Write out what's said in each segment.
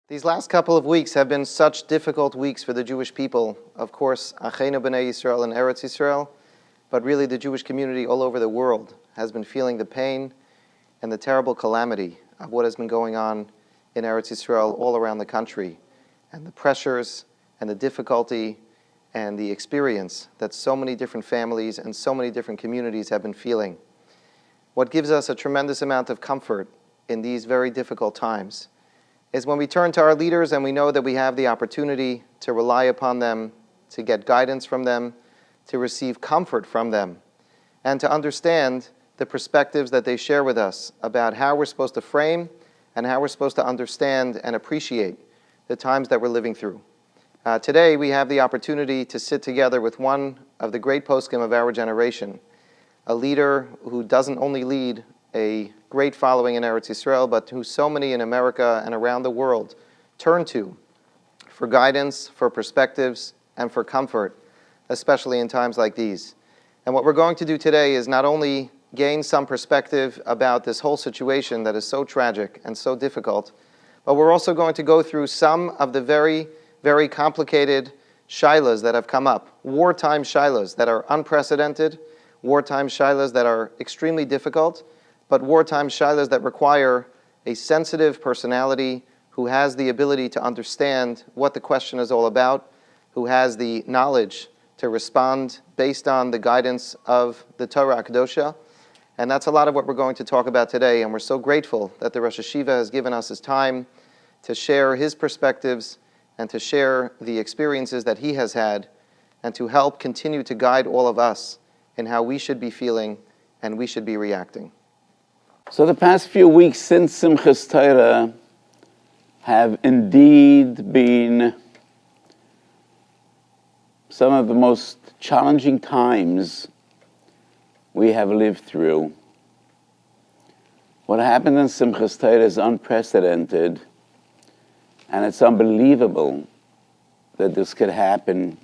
These last couple of weeks have been such difficult weeks for the Jewish people. Of course, Achenu B'nai Yisrael in Eretz Yisrael, but really the Jewish community all over the world has been feeling the pain and the terrible calamity of what has been going on in Eretz Yisrael all around the country, and the pressures and the difficulty and the experience that so many different families and so many different communities have been feeling. What gives us a tremendous amount of comfort in these very difficult times is when we turn to our leaders and we know that we have the opportunity to rely upon them, to get guidance from them, to receive comfort from them, and to understand the perspectives that they share with us about how we're supposed to frame and how we're supposed to understand and appreciate the times that we're living through. Today we have the opportunity to sit together with one of the great poskim of our generation, a leader who doesn't only lead a great following in Eretz Yisrael, but who so many in America and around the world turn to for guidance, for perspectives, and for comfort, especially in times like these. And what we're going to do today is not only gain some perspective about this whole situation that is so tragic and so difficult, but we're also going to go through some of the very, very complicated Shailos that have come up, wartime Shailos that are unprecedented, wartime Shailos that are extremely difficult, but wartime Shailos that require a sensitive personality who has the ability to understand what the question is all about, who has the knowledge to respond based on the guidance of the Torah Kedosha. And that's a lot of what we're going to talk about today. And we're so grateful that the Rosh Hashiva has given us his time to share his perspectives and to share the experiences that he has had and to help continue to guide all of us in how we should be feeling and we should be reacting. So the past few weeks since Simchas Torah have indeed been some of the most challenging times we have lived through. What happened in Simchas Torah is unprecedented, and it's unbelievable that this could happen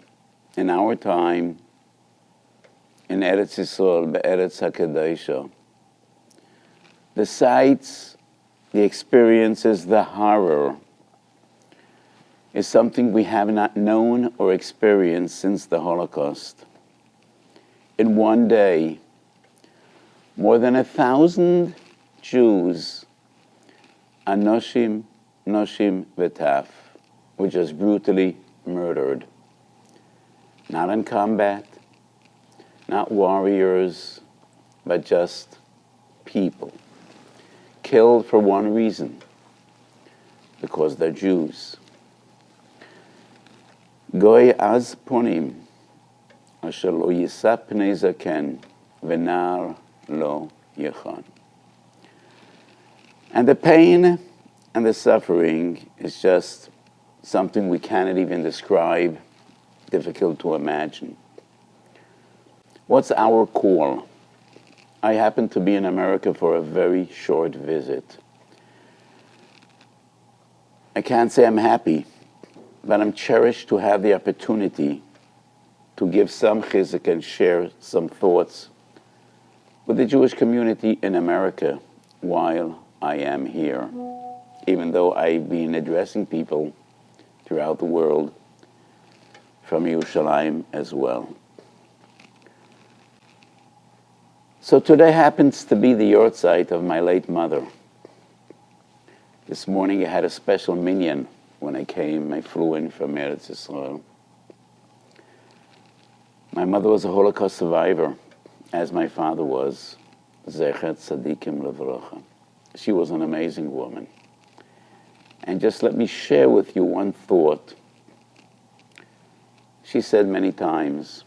in our time in Eretz Yisrael, Be'eretz HaKadoshah. The sights, the experiences, the horror is something we have not known or experienced since the Holocaust. In one day, more than 1,000 Jews, Anoshim, Noshim, V'taf, were just brutally murdered. Not in combat, not warriors, but just people. Killed for one reason, because they're Jews. Goy az ponim, asher lo yisa pnei zaken, v'nar lo yechan. And the pain and the suffering is just something we cannot even describe, difficult to imagine. What's our call? I happened to be in America for a very short visit. I can't say I'm happy, but I'm cherished to have the opportunity to give some chizuk and share some thoughts with the Jewish community in America while I am here, even though I've been addressing people throughout the world from Yerushalayim as well. So today happens to be the yortzeit of my late mother. This morning I had a special minyan when I came. I flew in from Eretz Yisrael. My mother was a Holocaust survivor, as my father was. Zecher tzadikim levracha. She was an amazing woman. And just let me share with you one thought. She said many times,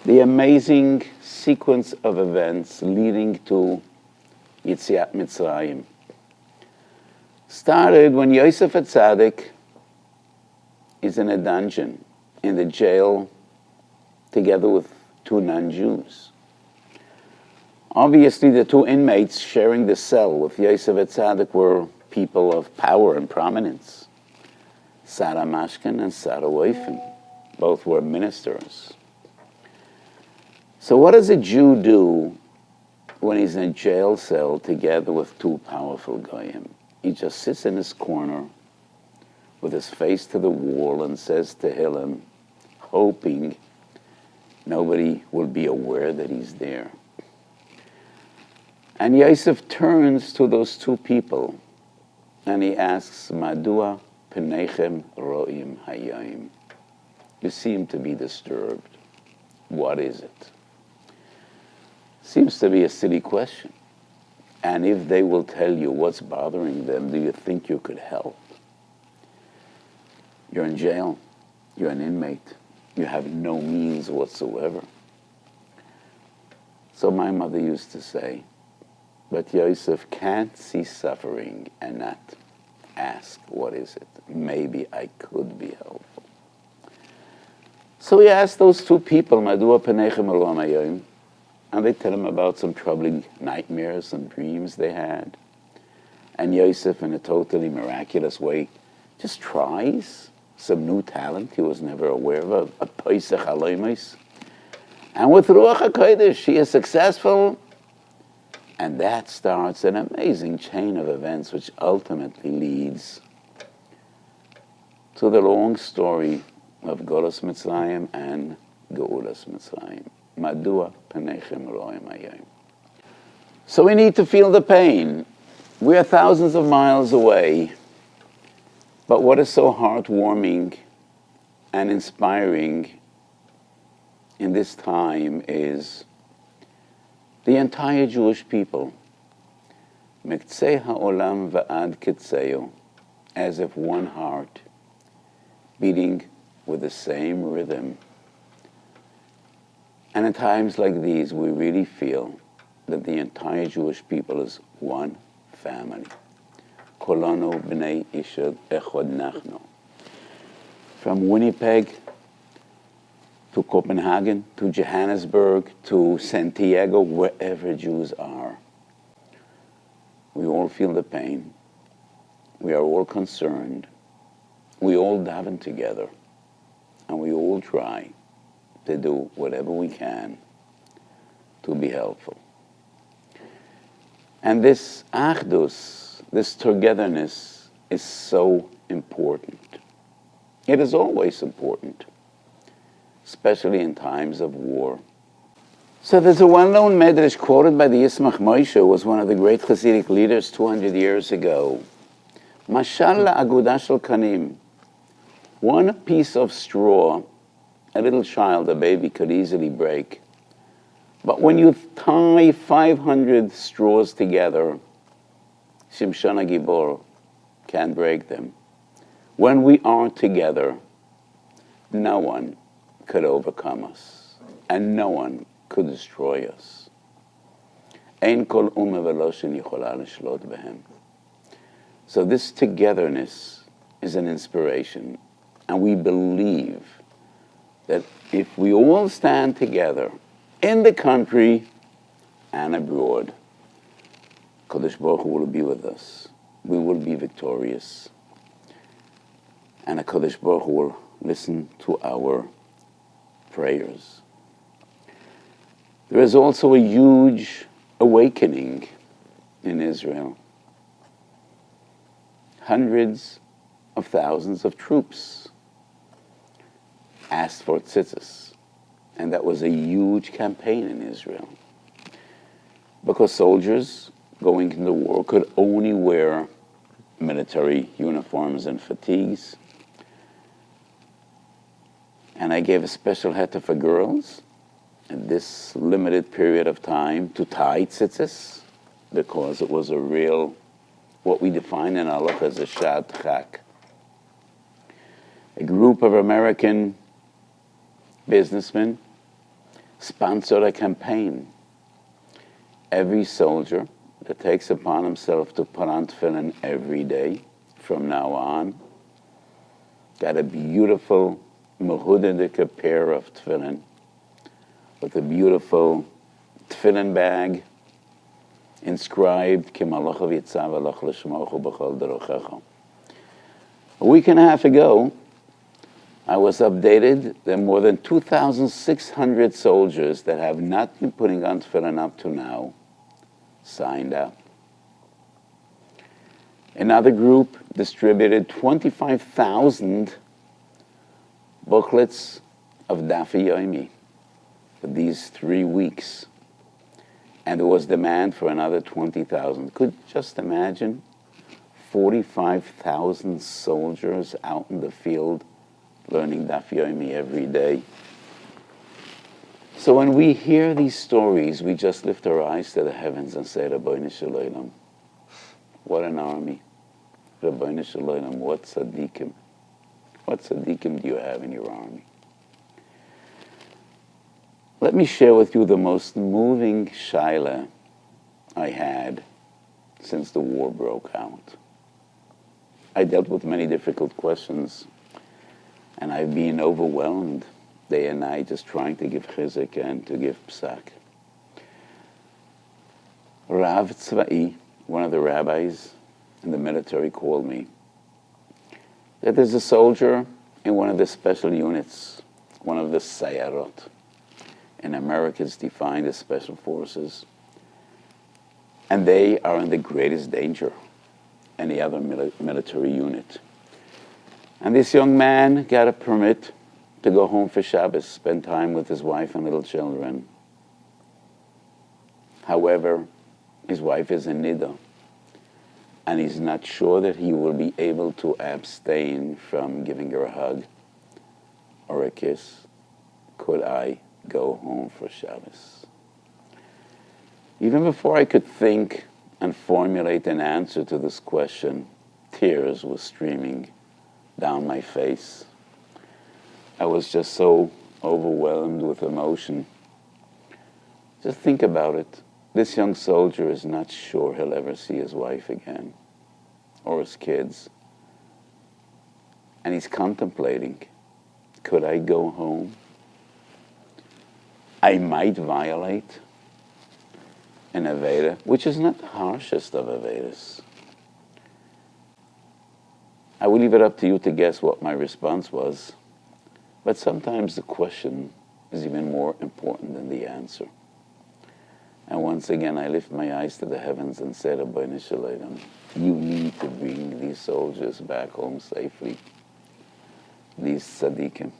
the amazing sequence of events leading to Yetziat Mitzrayim started when Yosef HaTzadik is in a dungeon, in the jail, together with two non-Jews. Obviously, the two inmates sharing the cell with Yosef HaTzadik were people of power and prominence. Sarah Mashkin and Sarah Weifen, both were ministers. So what does a Jew do when he's in a jail cell together with two powerful goyim? He just sits in his corner with his face to the wall and says to Hillel, hoping nobody will be aware that he's there. And Yosef turns to those two people and he asks, Madua penechem ro'im hayayim. You seem to be disturbed. What is it? Seems to be a silly question. And if they will tell you what's bothering them, do you think you could help? You're in jail. You're an inmate. You have no means whatsoever. So my mother used to say, but Yosef can't see suffering and not ask, what is it? Maybe I could be helpful. So he asked those two people, Madua penechem ro'im hayayim, and they tell him about some troubling nightmares, some dreams they had. And Yosef, in a totally miraculous way, just tries some new talent he was never aware of, a Pesach Haloimos. And with Ruach HaKodesh, he is successful. And that starts an amazing chain of events which ultimately leads to the long story of Golos Mitzrayim and Geulas Mitzrayim. Madua penechem ro'im hayayim. So we need to feel the pain. We are thousands of miles away. But what is so heartwarming and inspiring in this time is the entire Jewish people, miktzei ha'olam va'ad kitzeo, as if one heart, beating with the same rhythm. And in times like these, we really feel that the entire Jewish people is one family. Kolano b'nei ishad echad nachno. From Winnipeg to Copenhagen, to Johannesburg, to Santiago, wherever Jews are. We all feel the pain. We are all concerned. We all daven together. And we all try to do whatever we can to be helpful. And this achdus, this togetherness, is so important. It is always important, especially in times of war. So there's a well-known medrash quoted by the Yismach Moshe, who was one of the great Hasidic leaders 200 years ago. Mashal la'agudah shel kanim. One piece of straw, a little child, a baby, could easily break. But when you tie 500 straws together, Shimshon HaGibor can't break them. When we are together, no one could overcome us, and no one could destroy us. Ein kol umma v'lo shenichola l'shlot b'hem. So this togetherness is an inspiration, and we believe that if we all stand together in the country and abroad, Kodesh Baruch Hu will be with us. We will be victorious. And Kodesh Baruch Hu will listen to our prayers. There is also a huge awakening in Israel. Hundreds of thousands of troops asked for tzitzis. And that was a huge campaign in Israel. Because soldiers going into war could only wear military uniforms and fatigues. And I gave a special heter for girls in this limited period of time to tie tzitzis, because it was a real, what we define in halacha as a shad chak. A group of American businessmen sponsored a campaign. Every soldier that takes upon himself to put on tefillin every day from now on got a beautiful mehudadik pair of tefillin with a beautiful tefillin bag inscribed Ki Malach Yitzav Alach L'Shmochu B'Chol Derochecha. A week and a half ago, I was updated. There are more than 2,600 soldiers that have not been putting on tefillin up to now signed up. Another group distributed 25,000 booklets of Daf Yomi for these 3 weeks. And there was demand for another 20,000. Could you just imagine 45,000 soldiers out in the field learning Daf Yomi every day? So when we hear these stories, we just lift our eyes to the heavens and say, Rabbi Shalom, what an army. Rabbi Shalom, what tzaddikim. What tzaddikim do you have in your army? Let me share with you the most moving shaila I had since the war broke out. I dealt with many difficult questions, and I've been overwhelmed day and night just trying to give chizuk and to give psak. Rav Tzva'i, one of the rabbis in the military, called me that there's a soldier in one of the special units, one of the sayarot. In America, it's defined as special forces. And they are in the greatest danger, any other military unit. And this young man got a permit to go home for Shabbos, spend time with his wife and little children. However, his wife is in Nida, and he's not sure that he will be able to abstain from giving her a hug or a kiss. Could I go home for Shabbos? Even before I could think and formulate an answer to this question, tears were streaming down my face. I was just so overwhelmed with emotion. Just think about it. This young soldier is not sure he'll ever see his wife again, or his kids. And he's contemplating, could I go home? I might violate an Aveda, which is not the harshest of Avedas. I will leave it up to you to guess what my response was, but sometimes the question is even more important than the answer. And once again, I lift my eyes to the heavens and say, Rabbi Shalom, you need to bring these soldiers back home safely, these tzaddikim.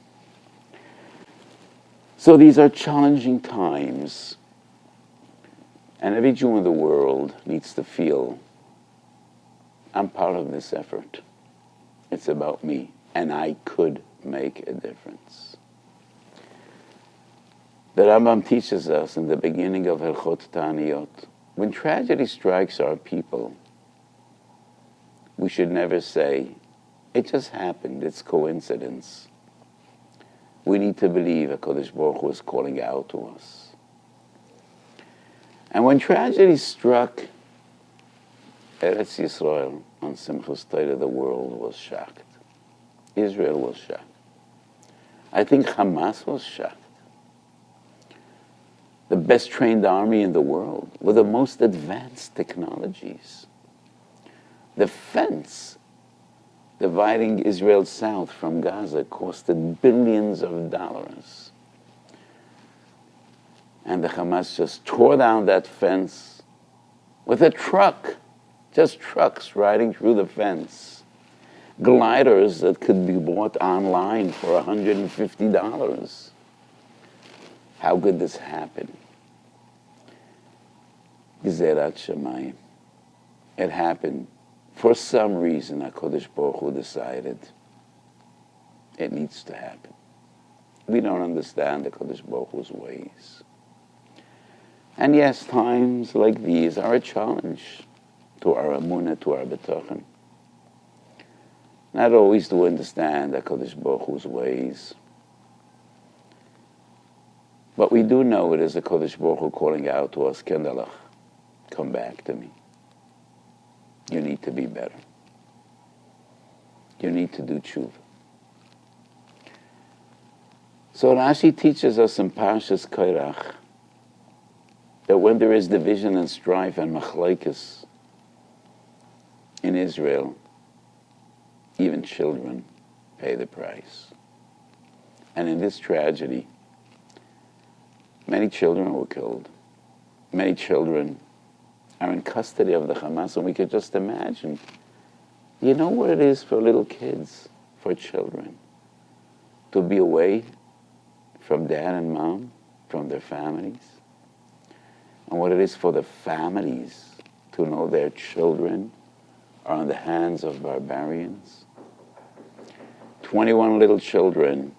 So these are challenging times, and every Jew in the world needs to feel, I'm part of this effort. It's about me, and I could make a difference. The Rambam teaches us in the beginning of Hilchot Ta'aniyot, when tragedy strikes our people, we should never say, it just happened, it's coincidence. We need to believe HaKadosh Baruch Hu is calling out to us. And when tragedy struck Eretz Yisrael on Simchas Torah, the world was shocked. Israel was shocked. I think Hamas was shocked. The best trained army in the world with the most advanced technologies. The fence dividing Israel south from Gaza costed billions of dollars. And the Hamas just tore down that fence with a truck, just trucks riding through the fence. Gliders that could be bought online for $150. How could this happen? Gezerat Shamayim. It happened. For some reason, HaKadosh Baruch Hu decided it needs to happen. We don't understand HaKadosh Baruch Hu's ways. And yes, times like these are a challenge to our Amunah, to our B'tachon. Not always do we understand HaKadosh Baruch Hu's ways. But we do know it is HaKadosh Baruch Hu calling out to us, Kendalach, come back to me. You need to be better. You need to do tshuva. So Rashi teaches us in Parshas Korach that when there is division and strife and machlokes in Israel, even children pay the price. And in this tragedy, many children were killed. Many children are in custody of the Hamas, and we could just imagine You know what it is for little kids, for children, to be away from dad and mom, from their families? And what it is for the families to know their children are in the hands of barbarians? 21 little children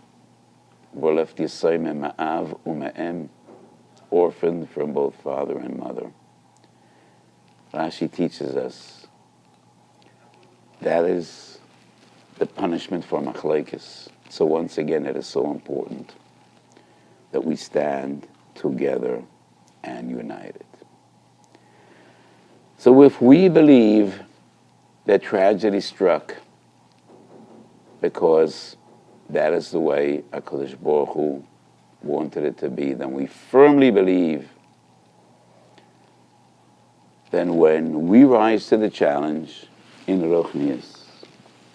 were left yisayim ma'av u'me'em, orphaned from both father and mother. Rashi teaches us that is the punishment for machlokes. So once again, it is so important that we stand together and united. So if we believe that tragedy struck because that is the way HaKadosh Baruch Hu wanted it to be, then we firmly believe then when we rise to the challenge in Ruchnius,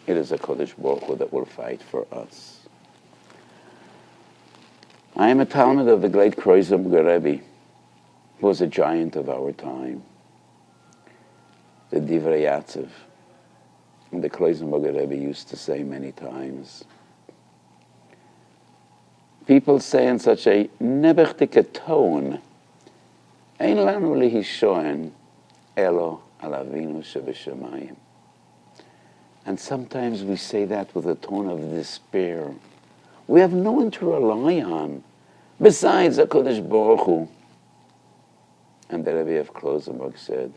it is HaKadosh Baruch Hu that will fight for us. I am a Talmud of the great Rabbi, who was a giant of our time, the Divrei Yatziv. And the Rebbe used to say many times, people say in such a nebechtike tone, Ein lanu lihishoen elo al avinu shebeshamayim. And sometimes we say that with a tone of despair. We have no one to rely on besides HaKadosh Baruch Hu. And the Rebbe of Klosenberg said,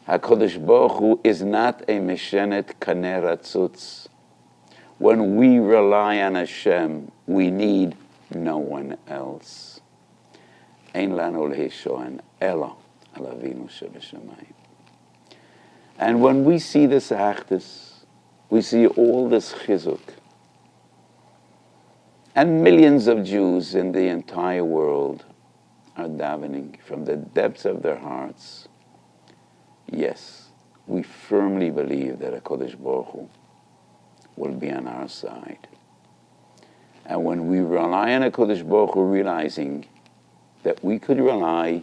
HaKadosh Baruch Hu is not a meshenet kaneh ratzutz. When we rely on Hashem, we need no one else. Ein lanu lehishoen elo al avinu shebeshamayim. And when we see this achdus, we see all this chizuk, and millions of Jews in the entire world are davening from the depths of their hearts. Yes, we firmly believe that HaKadosh Baruch Hu will be on our side. And when we rely on HaKadosh Baruch Hu, realizing that we could rely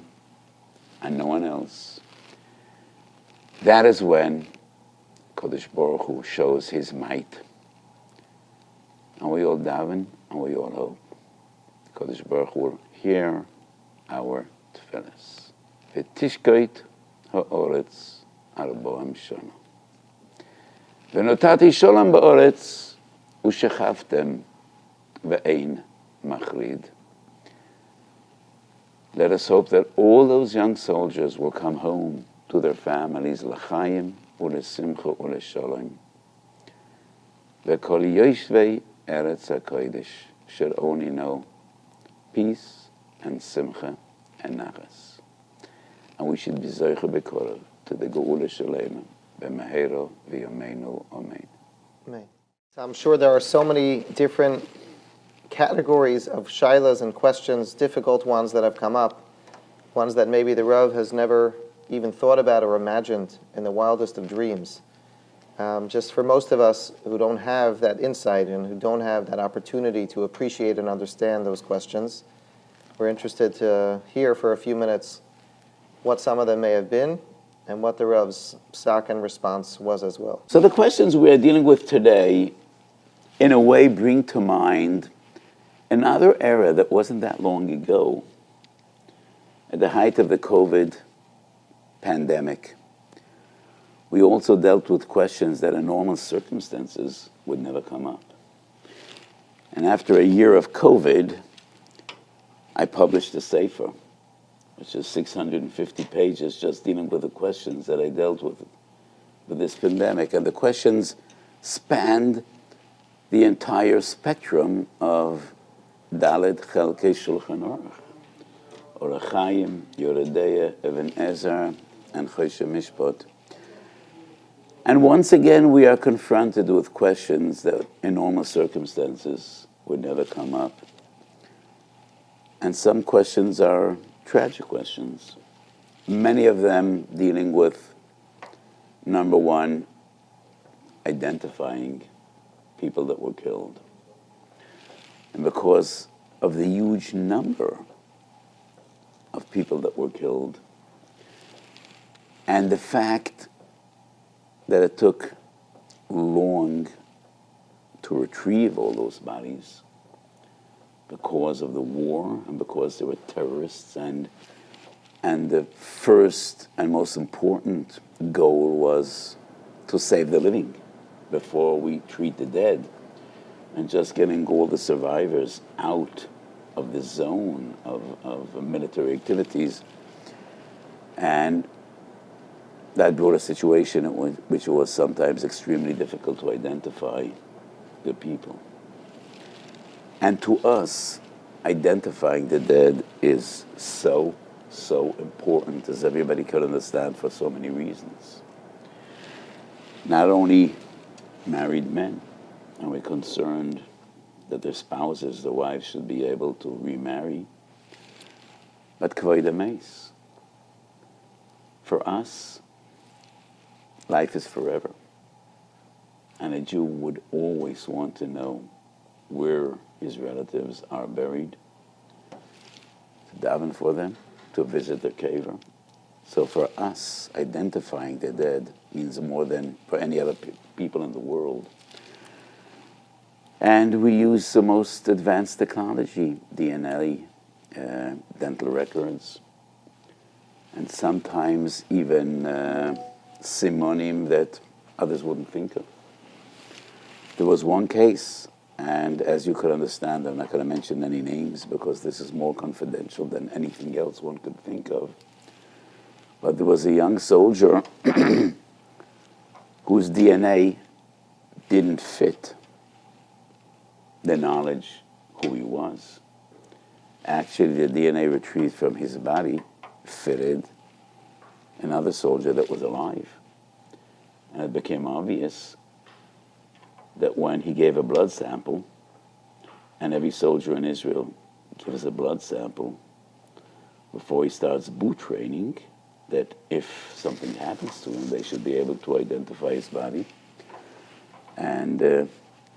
on no one else, that is when HaKadosh Baruch Hu shows His might. And we all daven, and we all hope HaKadosh Baruch Hu will hear our tefillos. V'tishkoit ha'oretz arboim shana. V'notati sholem ba'oretz u'shechavtem ve'ein machrid. Let us hope that all those young soldiers will come home to their families, l'chaim u'lesimcha u'leshalom. Ve'kol yoshvei eretz ha'kodesh should only know peace and simcha and nachas. And we should be zeicha b'korov to the geula shalema b'mehero v'yomeinu amen. Amen. So I'm sure there are so many different categories of Shailos and questions, difficult ones that have come up, ones that maybe the Rav has never even thought about or imagined in the wildest of dreams. Just for most of us who don't have that insight and who don't have that opportunity to appreciate and understand those questions, we're interested to hear for a few minutes what some of them may have been and what the Rav's psak and response was as well. So the questions we are dealing with today, in a way, bring to mind another era that wasn't that long ago. At the height of the COVID pandemic, we also dealt with questions that in normal circumstances would never come up. And after a year of COVID, I published a sefer, which is 650 pages, just dealing with the questions that I dealt with this pandemic. And the questions spanned the entire spectrum of Dalet Chelkei Shulchan Aruch, Orach Chaim, Yoredeya, Even Ezer, and Choshe Mishpat. And once again, we are confronted with questions that in normal circumstances would never come up. And some questions are tragic questions. Many of them dealing with, number one, identifying people that were killed. And because of the huge number of people that were killed, and the fact that it took long to retrieve all those bodies because of the war and because there were terrorists, and the first and most important goal was to save the living before we treat the dead, and just getting all the survivors out of the zone of military activities. And that brought a situation in which it was sometimes extremely difficult to identify the people. And to us, identifying the dead is so important, as everybody could understand, for so many reasons. Not only married men, and we're concerned that their spouses, their wives, should be able to remarry, but kavod hameis. For us, life is forever. And a Jew would always want to know where his relatives are buried, to daven for them, to visit their kever. So for us, identifying the dead means more than for any other people in the world. And we use the most advanced technology, DNA, dental records, and sometimes even simonim that others wouldn't think of. There was one case, and as you could understand, I'm not going to mention any names because this is more confidential than anything else one could think of. But there was a young soldier whose DNA didn't fit the knowledge who he was. Actually, the DNA retrieved from his body fitted another soldier that was alive. And it became obvious that when he gave a blood sample, and every soldier in Israel gives a blood sample before he starts boot training, that if something happens to him, they should be able to identify his body. And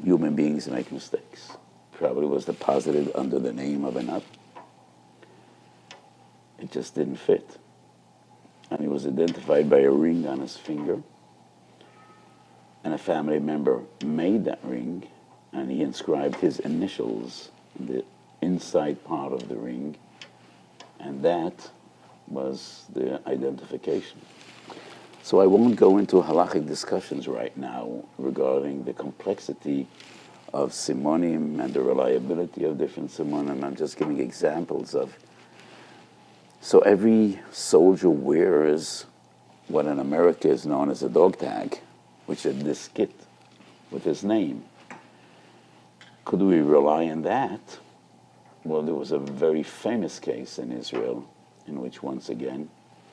human beings make mistakes. Probably was deposited under the name of another. It just didn't fit. And he was identified by a ring on his finger. And a family member made that ring, and he inscribed his initials in the inside part of the ring, and that was the identification. So I won't go into halachic discussions right now regarding the complexity of simonim and the reliability of different simonim. I'm just giving examples of. So every soldier wears what in America is known as a dog tag, which is a diskit with his name. Could we rely on that? Well, there was a very famous case in Israel in which, once again,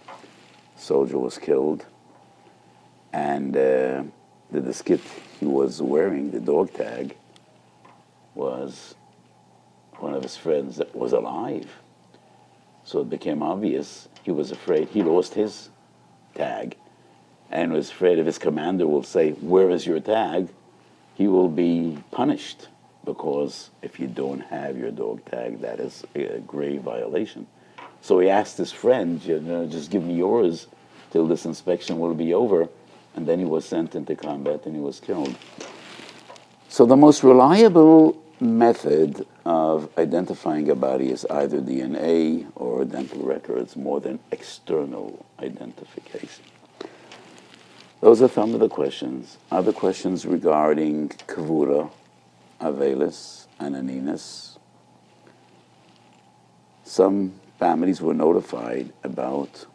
a soldier was killed, and the diskit he was wearing, the dog tag, was one of his friends that was alive. So it became obvious he was afraid. He lost his tag and was afraid if his commander will say, "Where is your tag?" he will be punished, because if you don't have your dog tag, that is a grave violation. So he asked his friend, just give me yours till this inspection will be over. And then he was sent into combat and he was killed. So the most reliable method of identifying a body is either DNA or dental records, more than external identification. Those are some of the questions. Other questions regarding kavura, avelis, and aninas. Some families were notified about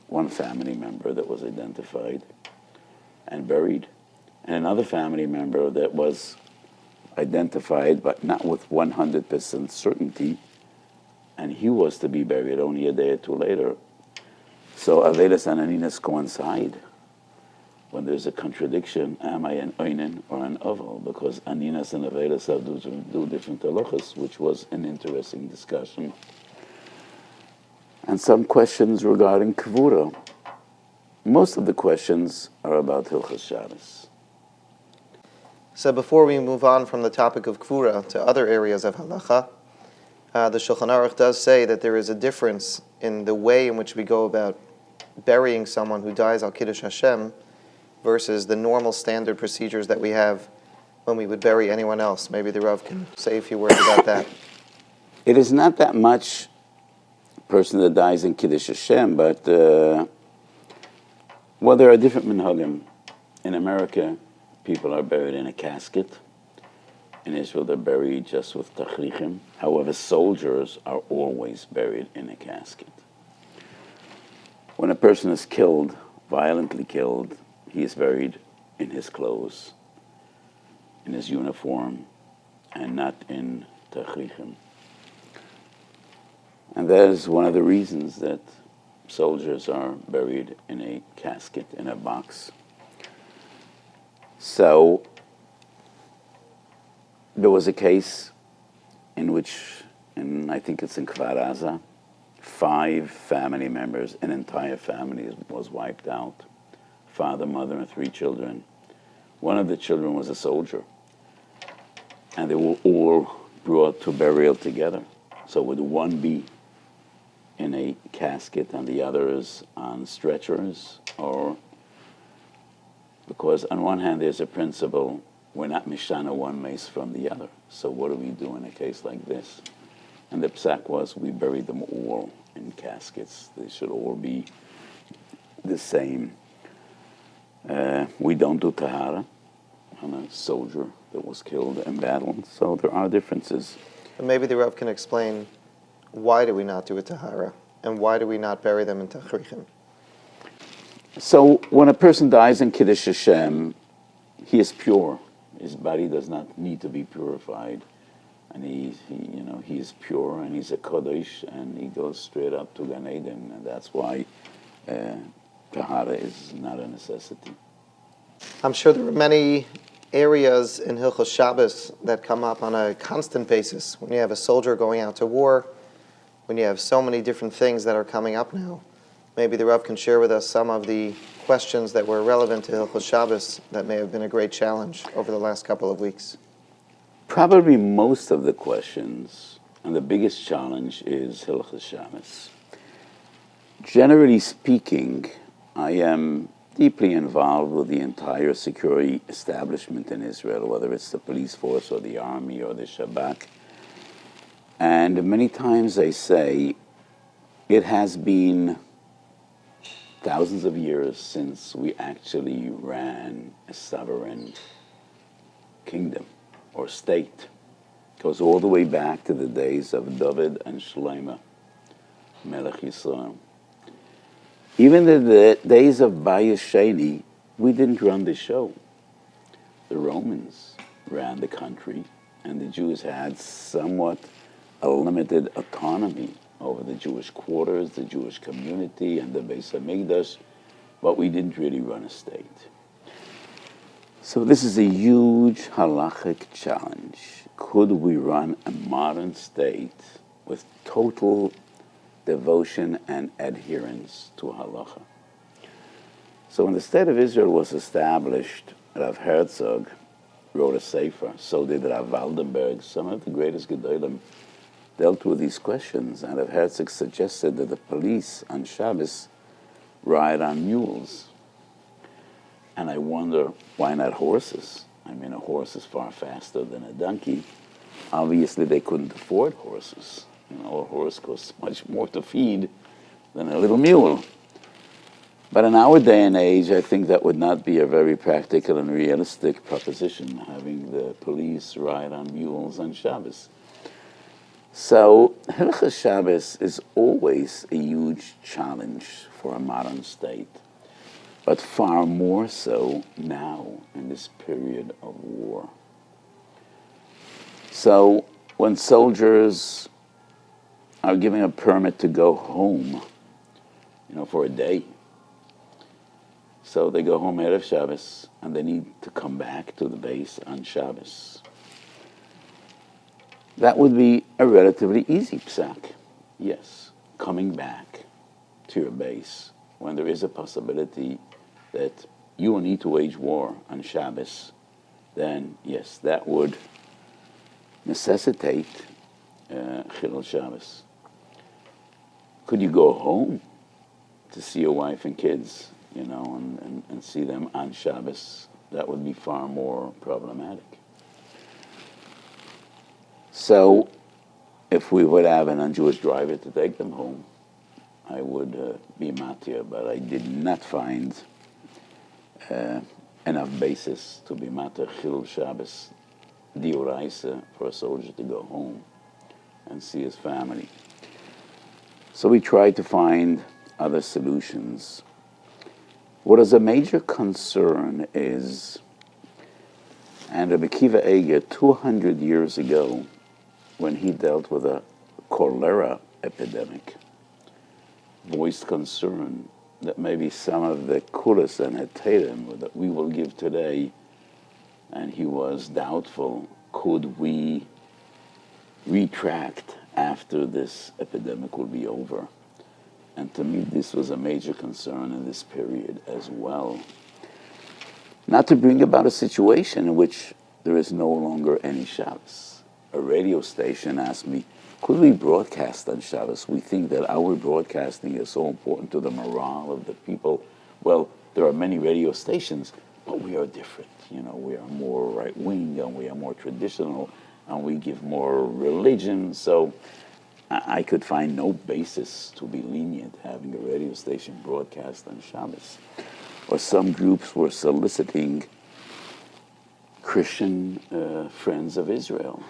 one family member that was identified and buried, and another family member that was identified but not with 100% certainty, and he was to be buried only a day or two later. So avelis and aninas coincide when there's a contradiction, am I an oinen or an oval? Because aninas and avelis have do different halachas, which was an interesting discussion. And some questions regarding kavura. Most of the questions are about Hilchas Shabbos. So before we move on from the topic of kavura to other areas of halacha, the Shulchan Aruch does say that there is a difference in the way in which we go about burying someone who dies al Kiddush Hashem versus the normal standard procedures that we have when we would bury anyone else? Maybe the Rav can say a few words about that. It is not that much a person that dies in Kiddush Hashem, but well, there are different minhagim. In America, people are buried in a casket. In Israel, they're buried just with tachrichim. However, soldiers are always buried in a casket. When a person is killed, violently killed, he is buried in his clothes, in his uniform, and not in tachrichim. And that is one of the reasons that soldiers are buried in a casket, in a box. So, there was a case in which, I think it's in Kfar Aza, 5 family members, an entire family was wiped out. Father, mother, and 3 children. One of the children was a soldier. And they were all brought to burial together. So would one be in a casket and the others on stretchers? Or, because on one hand there's a principle, we're not mishana one mace from the other. So what do we do in a case like this? And the psak was, we buried them all in caskets. They should all be the same. We don't do tahara on a soldier that was killed in battle. So there are differences. And maybe the Rav can explain, why do we not do a tahara? And why do we not bury them in tachrichim? So when a person dies in Kiddush Hashem, he is pure. His body does not need to be purified. And he is pure, and he's a kodesh, and he goes straight up to Gan Eden. And that's why tahara is not a necessity. I'm sure there are many areas in Hilchos Shabbos that come up on a constant basis. When you have a soldier going out to war, when you have so many different things that are coming up now. Maybe the Rav can share with us some of the questions that were relevant to Hilchos Shabbos that may have been a great challenge over the last couple of weeks. Probably most of the questions, and the biggest challenge is Hilchos Shabbos. Generally speaking, I am deeply involved with the entire security establishment in Israel, whether it's the police force or the army or the Shabbat. And many times I say, it has been thousands of years since we actually ran a sovereign kingdom or state. It goes all the way back to the days of David and Shlomo, Melech Yisrael. Even in the days of Bayis Sheni, we didn't run the show. The Romans ran the country, and the Jews had somewhat a limited autonomy over the Jewish quarters, the Jewish community, and the Beis HaMikdash, but we didn't really run a state. So this is a huge halachic challenge. Could we run a modern state with total devotion and adherence to halacha? So when the state of Israel was established, Rav Herzog wrote a sefer, so did Rav Waldenberg. Some of the greatest gedolim dealt with these questions, and Rav Herzog suggested that the police on Shabbos ride on mules. And I wonder, why not horses? I mean, a horse is far faster than a donkey. Obviously, they couldn't afford horses. A horse costs much more to feed than a little mule. But in our day and age, I think that would not be a very practical and realistic proposition, having the police ride on mules on Shabbos. So, Hilchos Shabbos is always a huge challenge for a modern state, but far more so now in this period of war. So, when soldiers are given a permit to go home, for a day, so they go home Erev Shabbos, and they need to come back to the base on Shabbos. That would be a relatively easy psak. Yes, coming back to your base when there is a possibility that you will need to wage war on Shabbos, then yes, that would necessitate Chilul Shabbos. Could you go home to see your wife and kids and see them on Shabbos. That would be far more problematic. So, if we would have an un-Jewish driver to take them home, I would be matir, but I did not find enough basis to be matir chilul Shabbos dioraisa for a soldier to go home and see his family. So we tried to find other solutions. What is a major concern is, and Rabbi Kiva Eger 200 years ago, when he dealt with a cholera epidemic, voiced concern that maybe some of the kulas and heterim that we will give today, and he was doubtful, could we retract after this epidemic will be over? And to me, this was a major concern in this period as well. Not to bring about a situation in which there is no longer any Shabbos. A radio station asked me, could we broadcast on Shabbos? We think that our broadcasting is so important to the morale of the people. Well, there are many radio stations, but we are different. We are more right-wing, and we are more traditional, and we give more religion. So I could find no basis to be lenient having a radio station broadcast on Shabbos. Or some groups were soliciting Christian friends of Israel,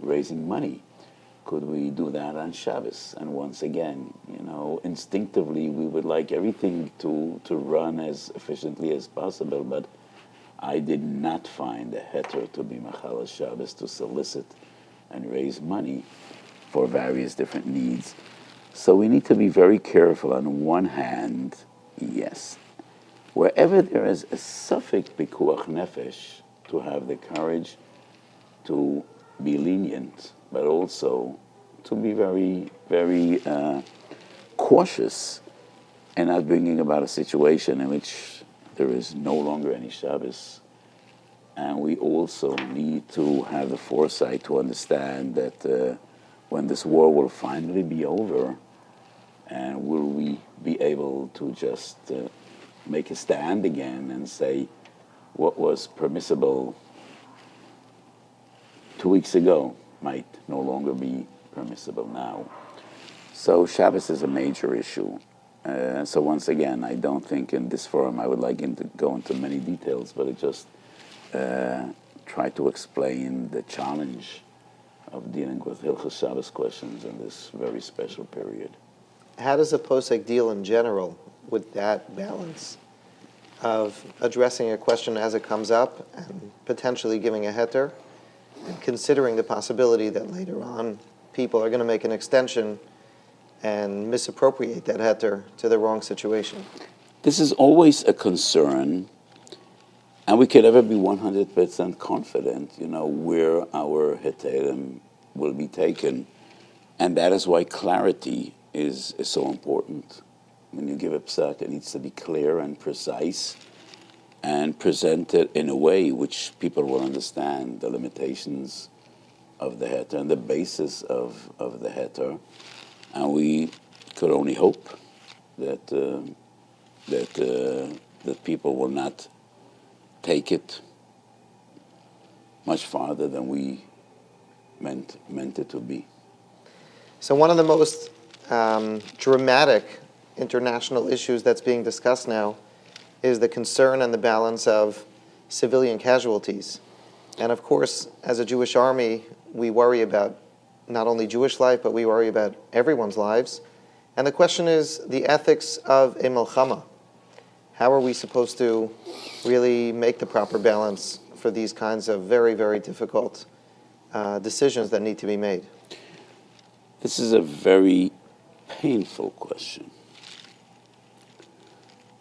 raising money. Could we do that on Shabbos? And once again, instinctively we would like everything to run as efficiently as possible, but I did not find a heter to be Machal Shabbos to solicit and raise money for various different needs. So we need to be very careful. On one hand, yes, wherever there is a suffix pikuach nefesh, to have the courage to be lenient, but also to be very, very cautious and not bringing about a situation in which there is no longer any Shabbos. And we also need to have the foresight to understand that when this war will finally be over, and will we be able to just make a stand again and say what was permissible 2 weeks ago might no longer be permissible now. So Shabbos is a major issue. So once again, I don't think in this forum I would like him to go into many details, but I just try to explain the challenge of dealing with Hilchos Shabbos questions in this very special period. How does a posek deal in general with that balance of addressing a question as it comes up and potentially giving a heter, and considering the possibility that later on people are going to make an extension and misappropriate that heter to the wrong situation? This is always a concern, and we can never be 100% confident, where our heterim will be taken. And that is why clarity is so important. When you give a psak, it needs to be clear and precise and presented in a way which people will understand the limitations of the heter and the basis of the heter. And we could only hope that people will not take it much farther than we meant it to be. So one of the most dramatic international issues that's being discussed now is the concern and the balance of civilian casualties. And of course, as a Jewish army, we worry about not only Jewish life, but we worry about everyone's lives. And the question is the ethics of a milchama. How are we supposed to really make the proper balance for these kinds of very, very difficult decisions that need to be made? This is a very painful question,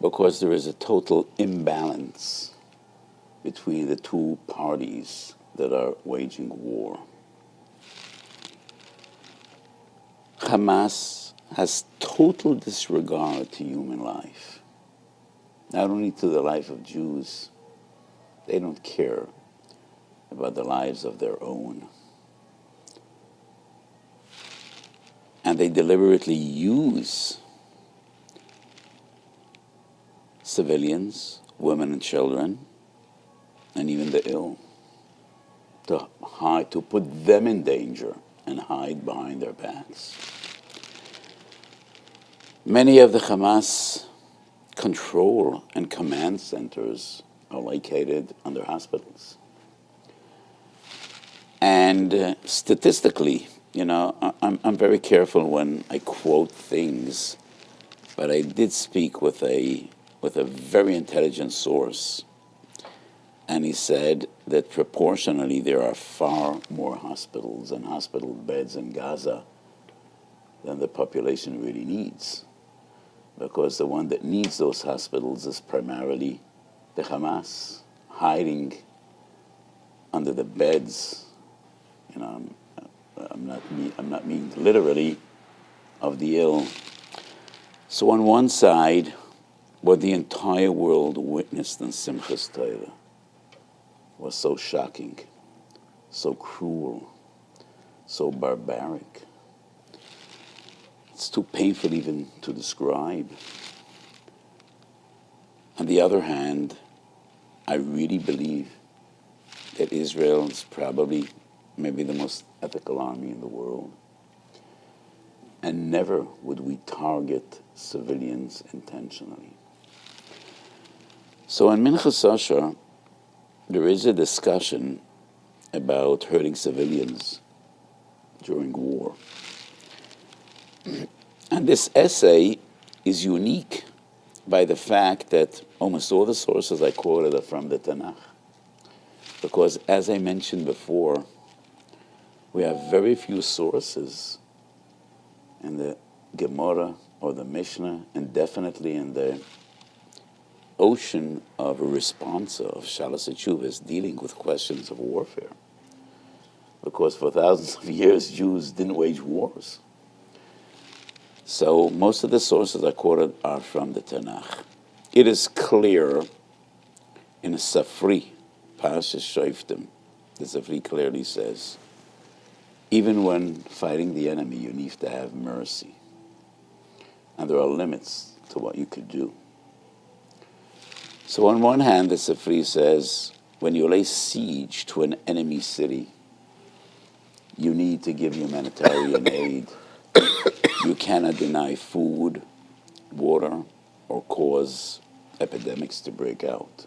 because there is a total imbalance between the two parties that are waging war. Hamas has total disregard to human life, not only to the life of Jews. They don't care about the lives of their own. And they deliberately use civilians, women and children, and even the ill, to put them in danger and hide behind their backs. Many of the Hamas control and command centers are located under hospitals. And statistically, I'm very careful when I quote things, but I did speak with a very intelligent source, and he said that proportionally there are far more hospitals and hospital beds in Gaza than the population really needs, because the one that needs those hospitals is primarily the Hamas, hiding under the beds. I'm not meaning literally of the ill. So on one side, what the entire world witnessed in Simchas Torah was so shocking, so cruel, so barbaric. It's too painful even to describe. On the other hand, I really believe that Israel is probably maybe the most ethical army in the world. And never would we target civilians intentionally. So in Minchas Asher, there is a discussion about hurting civilians during war. And this essay is unique by the fact that almost all the sources I quoted are from the Tanakh. Because as I mentioned before, we have very few sources in the Gemara or the Mishnah, and definitely in the ocean of a responsa of Shailos Teshuvos dealing with questions of warfare. Because for thousands of years, Jews didn't wage wars. So most of the sources I quoted are from the Tanakh. It is clear in a Safri, Parashas Shoftim, the Safri clearly says, even when fighting the enemy, you need to have mercy. And there are limits to what you could do. So on one hand, the Safri says, when you lay siege to an enemy city, you need to give humanitarian aid. You cannot deny food, water, or cause epidemics to break out.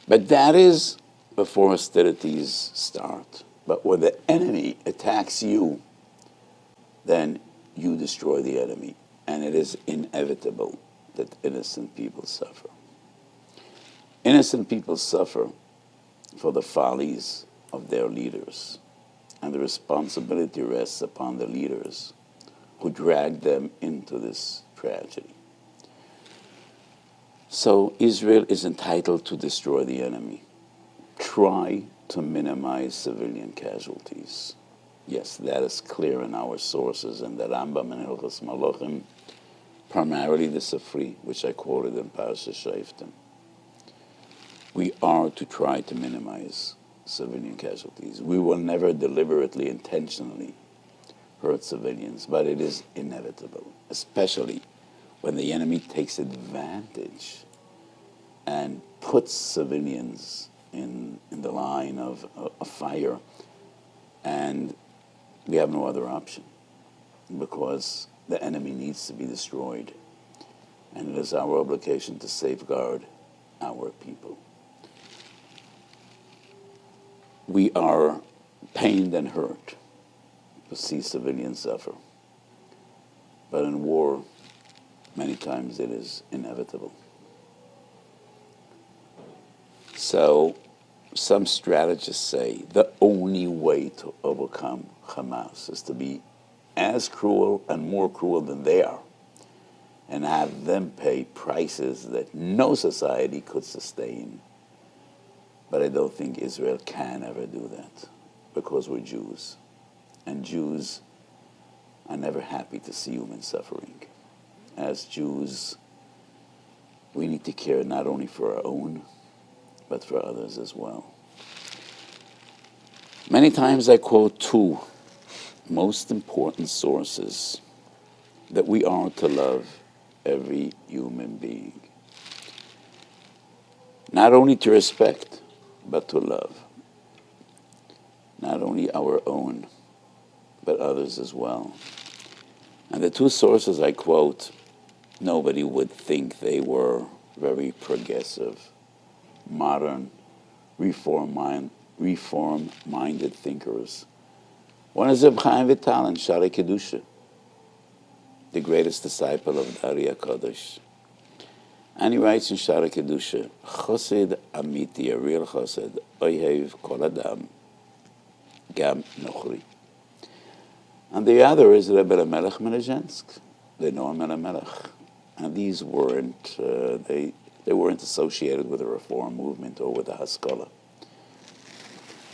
But that is before hostilities start. But when the enemy attacks you, then you destroy the enemy. And it is inevitable that innocent people suffer. Innocent people suffer for the follies of their leaders. And the responsibility rests upon the leaders who dragged them into this tragedy. So Israel is entitled to destroy the enemy. Try to minimize civilian casualties. Yes, that is clear in our sources, in the Rambam and Hilchos Malachim, primarily the Safri, which I quoted in Parashas Shoftim. We are to try to minimize civilian casualties. We will never deliberately, intentionally hurt civilians, but it is inevitable, especially when the enemy takes advantage and puts civilians in the line of fire, and we have no other option because the enemy needs to be destroyed, and it is our obligation to safeguard our people. We are pained and hurt to see civilians suffer, but in war, many times it is inevitable. So some strategists say the only way to overcome Hamas is to be as cruel and more cruel than they are, and have them pay prices that no society could sustain. But I don't think Israel can ever do that, because we're Jews. And Jews are never happy to see human suffering. As Jews, we need to care not only for our own, but for others as well. Many times I quote two most important sources that we are to love every human being. Not only to respect, but to love. Not only our own, but others as well. And the two sources I quote, nobody would think they were very progressive, modern, reform-minded thinkers. One is Reb Chaim Vital in Shari Kedusha, the greatest disciple of Dari HaKadosh. And he writes in Shari Kedusha, Chosid Amiti, a real Chosid, Oyev Kol Adam, Gam Nochri. And the other is Rebbe Melech Melezhensk, the Noam Melech. And these weren't, they weren't associated with the Reform movement or with the Haskalah.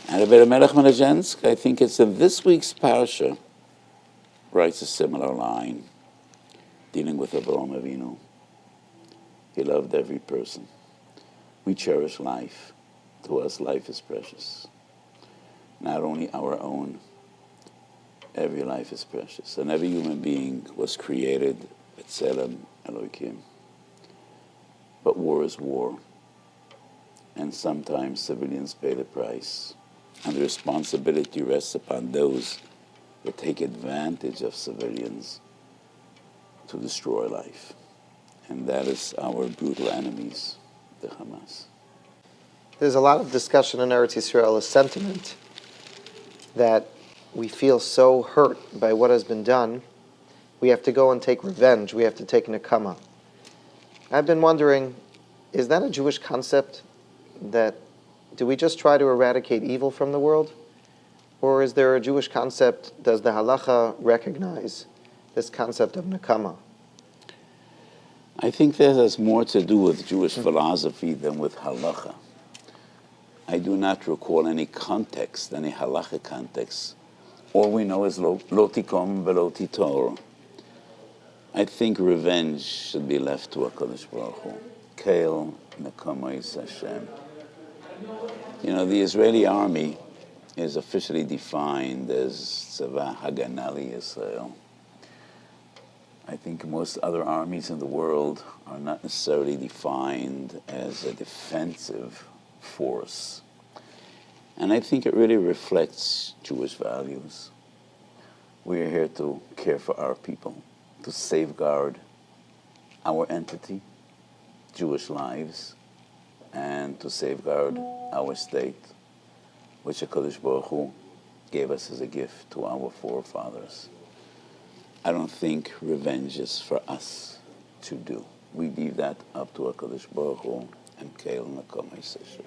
And Rebbe Melech Melezhensk, I think it's in this week's Parsha, writes a similar line, dealing with Avraham Avinu. He loved every person. We cherish life. To us, life is precious. Not only our own, every life is precious. And every human being was created B'Tselem Elokim. But war is war. And sometimes civilians pay the price. And the responsibility rests upon those that take advantage of civilians to destroy life. And that is our brutal enemies, the Hamas. There's a lot of discussion in Eretz Yisrael, a sentiment that we feel so hurt by what has been done, we have to go and take revenge, we have to take nekama. I've been wondering, is that a Jewish concept? That do we just try to eradicate evil from the world? Or is there a Jewish concept, does the halacha recognize this concept of nekama? I think that has more to do with Jewish philosophy than with halacha. I do not recall any context, any halachic context. All we know is lo tikom velo titor. I think revenge should be left to HaKadosh Baruch Hu. Keil nekama is Hashem. You know, the Israeli army is officially defined as Tzava Hagana Yisrael. I think most other armies in the world are not necessarily defined as a defensive force. And I think it really reflects Jewish values. We are here to care for our people, to safeguard our entity, Jewish lives, and to safeguard our state, which HaKadosh Baruch Hu gave us as a gift to our forefathers. I don't think revenge is for us to do. We leave that up to HaKadosh Baruch Hu and Keil Nakom Yisrael.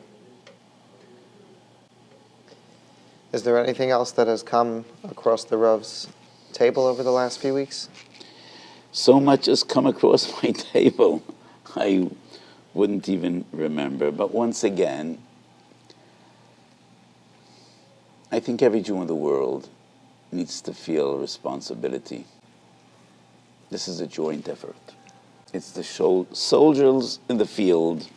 Is there anything else that has come across the Rav's table over the last few weeks? So much has come across my table, I wouldn't even remember. But once again, I think every Jew in the world needs to feel responsibility. This is a joint effort. It's the soldiers in the field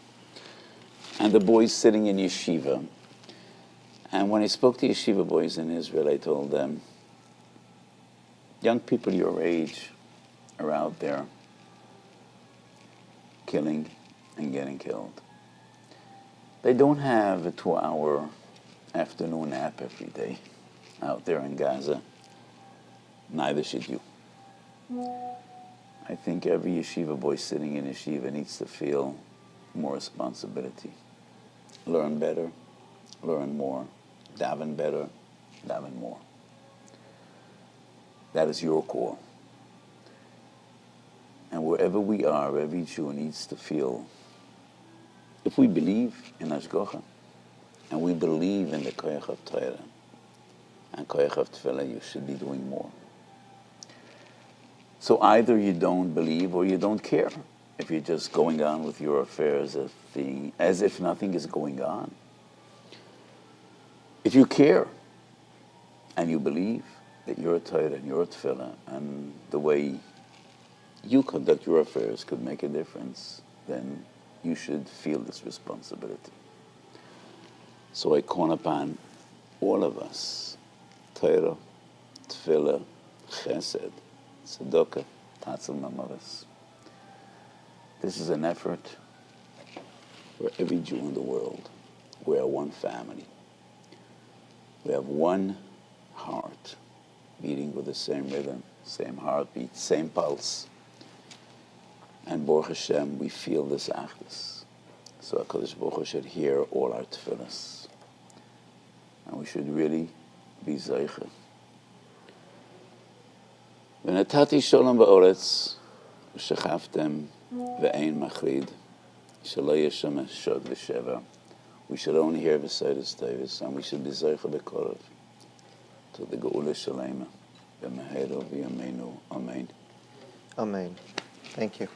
and the boys sitting in yeshiva. And when I spoke to yeshiva boys in Israel, I told them, young people your age are out there killing and getting killed. They don't have a 2-hour afternoon nap every day out there in Gaza. Neither should you. I think every yeshiva boy sitting in yeshiva needs to feel more responsibility. Learn better, learn more. Daven better, daven more. That is your call. And wherever we are, every Jew needs to feel, if we believe in Hashgacha, and we believe in the koyach of Torah and koyach of Tefillah, you should be doing more. So either you don't believe or you don't care. If you're just going on with your affairs as if nothing is going on. If you care and you believe that your Torah and your Tefillah and the way you conduct your affairs could make a difference, then you should feel this responsibility. So I call upon all of us, Torah, Tefillah, Chesed, Tzedakah, Tatzel Mamavis. This is an effort for every Jew in the world. We are one family. We have one heart, beating with the same rhythm, same heartbeat, same pulse. And Baruch Hashem, we feel this achdus. So HaKadosh Baruch Hu should hear all our tefillas. And we should really be zeicher. ונתתי שולם באורץ, ושכבתם ואין מחריד, שלא יהיה שם שוד ושבר. We should only hear V'Seidas Tevis, and we should be zeicher b'korov to the Geula Shalema, b'meheru v'yameinu. Amen. Amen. Thank you.